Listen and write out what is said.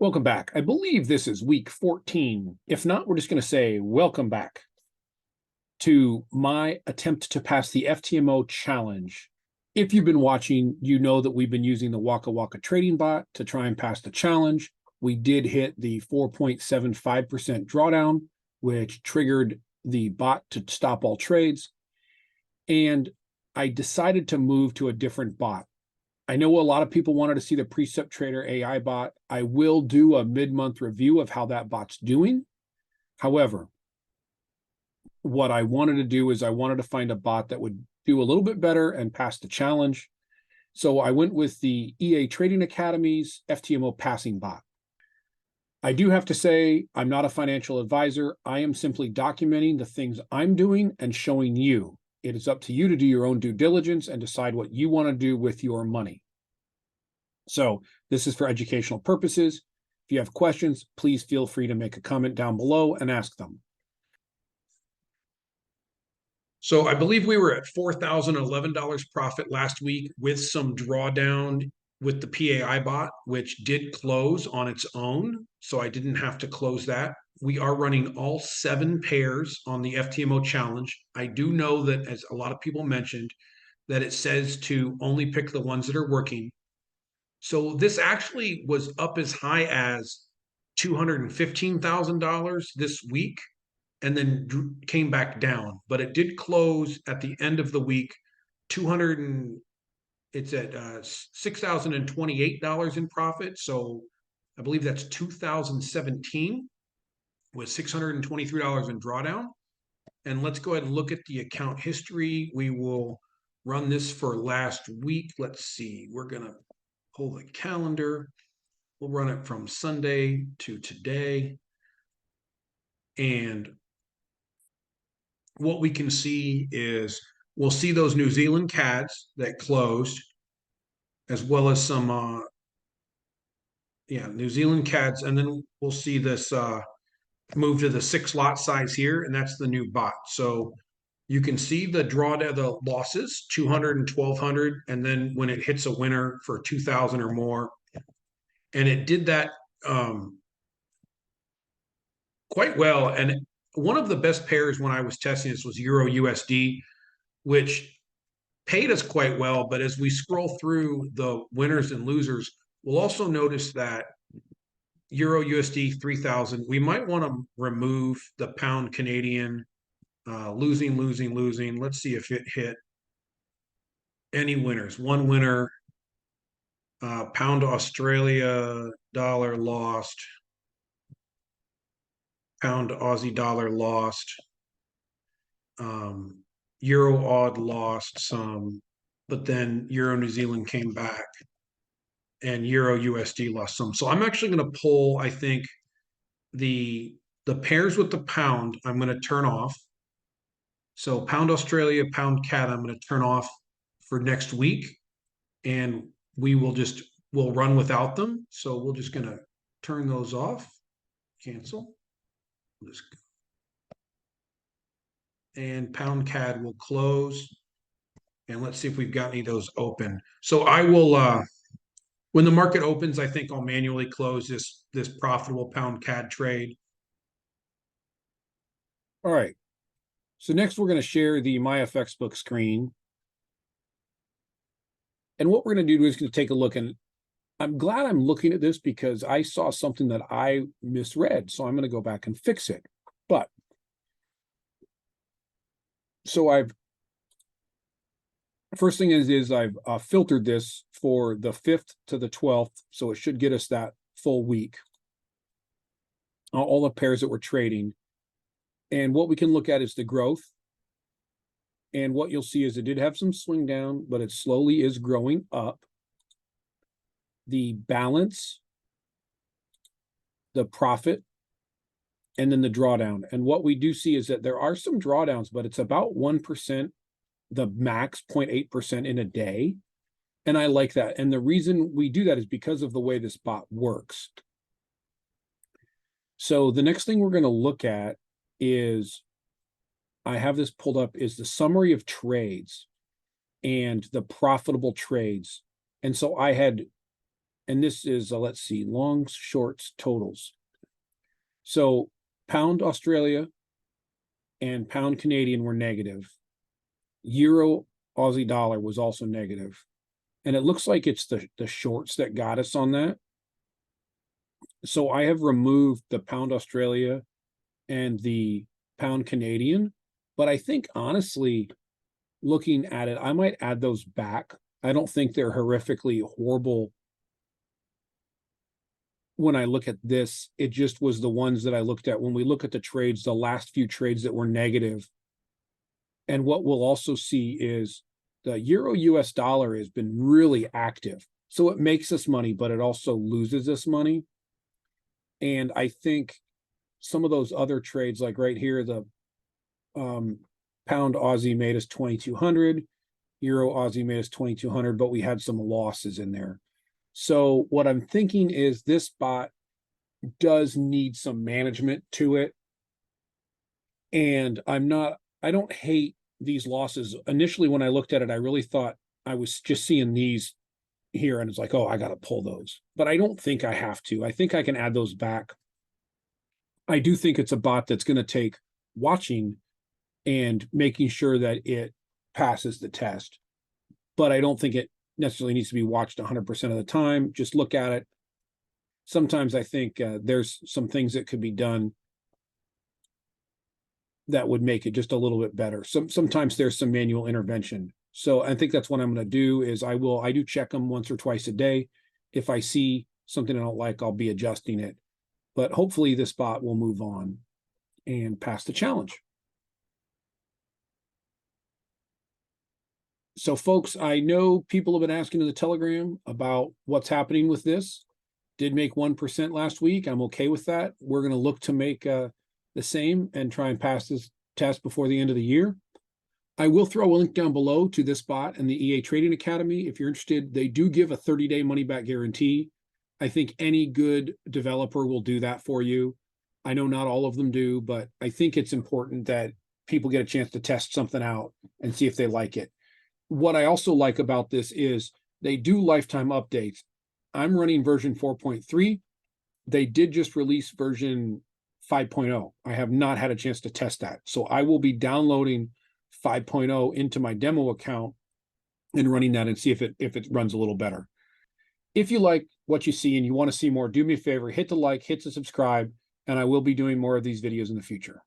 Welcome back. I believe this is week 14. If not, we're just going to say welcome back to my attempt to pass the FTMO challenge. If you've been watching, you know that we've been using the Waka Waka trading bot to try and pass the challenge. We did hit the 4.75% drawdown, which triggered the bot to stop all trades. And I decided to move to a different bot. I know a lot of people wanted to see the Precept Trader AI bot. I will do a mid-month review of how that bot's doing. However, what I wanted to do is I wanted to find a bot that would do a little bit better and pass the challenge. So I went with the EA Trading Academy's FTMO passing bot. I do have to say, I'm not a financial advisor. I am simply documenting the things I'm doing and showing you. It is up to you to do your own due diligence and decide what you want to do with your money. So this is for educational purposes. If you have questions, please feel free to make a comment down below and ask them. So I believe we were at $4,011 profit last week with some drawdown with the PAI bot, which did close on its own. So I didn't have to close that. We are running all 7 pairs on the FTMO challenge. I do know that, as a lot of people mentioned, that it says to only pick the ones that are working. So this actually was up as high as $215,000 this week and then came back down. But it did close at the end of the week, it's at $6,028 in profit. So I believe that's 2017 with $623 in drawdown. And let's go ahead and look at the account history. We will run this for last week. Let's see, we're going to pull the calendar. We'll run it from Sunday to today. And what we can see is we'll see those New Zealand CADs that closed, as well as some, New Zealand CADs. And then we'll see this move to the 6 lot size here, and that's the new bot. So you can see the drawdown, the losses, 200 and 1,200, and then when it hits a winner for 2,000 or more. And it did that quite well. And one of the best pairs when I was testing this was Euro USD, which paid us quite well. But as we scroll through the winners and losers, we'll also notice that Euro USD 3,000, we might want to remove the pound Canadian, losing. Let's see if it hit any winners. One winner, pound Australia dollar lost, pound Aussie dollar lost, Euro Aud lost some, but then Euro New Zealand came back, and Euro USD lost some. So I'm actually going to pull, I think, the pairs with the pound, I'm going to turn off. So pound Australia, pound CAD, I'm going to turn off for next week, and we'll run without them. So we're just going to turn those off, cancel. And pound CAD will close. And let's see if we've got any of those open. So I will, when the market opens, I think I'll manually close this profitable pound CAD trade. All right. So next we're going to share the MyFX book screen. And what we're going to do is going to take a look, and I'm glad I'm looking at this because I saw something that I misread. So I'm going to go back and fix it. But so first thing is I've filtered this for the 5th to the 12th. So it should get us that full week. All the pairs that we're trading. And what we can look at is the growth. And what you'll see is it did have some swing down, but it slowly is growing up. The balance, the profit, and then the drawdown. And what we do see is that there are some drawdowns, but it's about 1%, the max 0.8% in a day. And I like that. And the reason we do that is because of the way this bot works. So the next thing we're going to look at is, I have this pulled up, is the summary of trades and the profitable trades. And so I had and this is, let's see, longs, shorts, totals. So pound Australia and pound Canadian were negative. Euro Aussie dollar was also negative. And it looks like it's the shorts that got us on that. So I have removed the pound Australia and the pound Canadian, but I think honestly, looking at it, I might add those back. I don't think they're horrifically horrible. When I look at this, it just was the ones that I looked at. When we look at the trades, the last few trades that were negative. And what we'll also see is the Euro US dollar has been really active. So it makes us money, but it also loses us money. And I think some of those other trades, like right here, the pound Aussie made us 2,200, Euro Aussie made us 2,200, but we had some losses in there. So what I'm thinking is this bot does need some management to it. And I don't hate these losses. Initially, when I looked at it, I really thought I was just seeing these here and it's like, oh, I got to pull those. But I don't think I have to. I think I can add those back. I do think it's a bot that's going to take watching and making sure that it passes the test. But I don't think it necessarily needs to be watched 100% of the time. Just look at it. Sometimes I think there's some things that could be done that would make it just a little bit better. Sometimes there's some manual intervention. So I think that's what I'm going to do is I do check them once or twice a day. If I see something I don't like, I'll be adjusting it. But hopefully this bot will move on and pass the challenge. So folks, I know people have been asking in the Telegram about what's happening with this. Did make 1% last week. I'm okay with that. We're going to look to make the same and try and pass this test before the end of the year. I will throw a link down below to this bot and the EA Trading Academy. If you're interested, they do give a 30-day money-back guarantee. I think any good developer will do that for you. I know not all of them do, but I think it's important that people get a chance to test something out and see if they like it. What I also like about this is they do lifetime updates. I'm running version 4.3. They did just release version 5.0. I have not had a chance to test that. So I will be downloading 5.0 into my demo account and running that and see if it runs a little better. If you like what you see and you want to see more, do me a favor, hit the like, hit the subscribe, and I will be doing more of these videos in the future.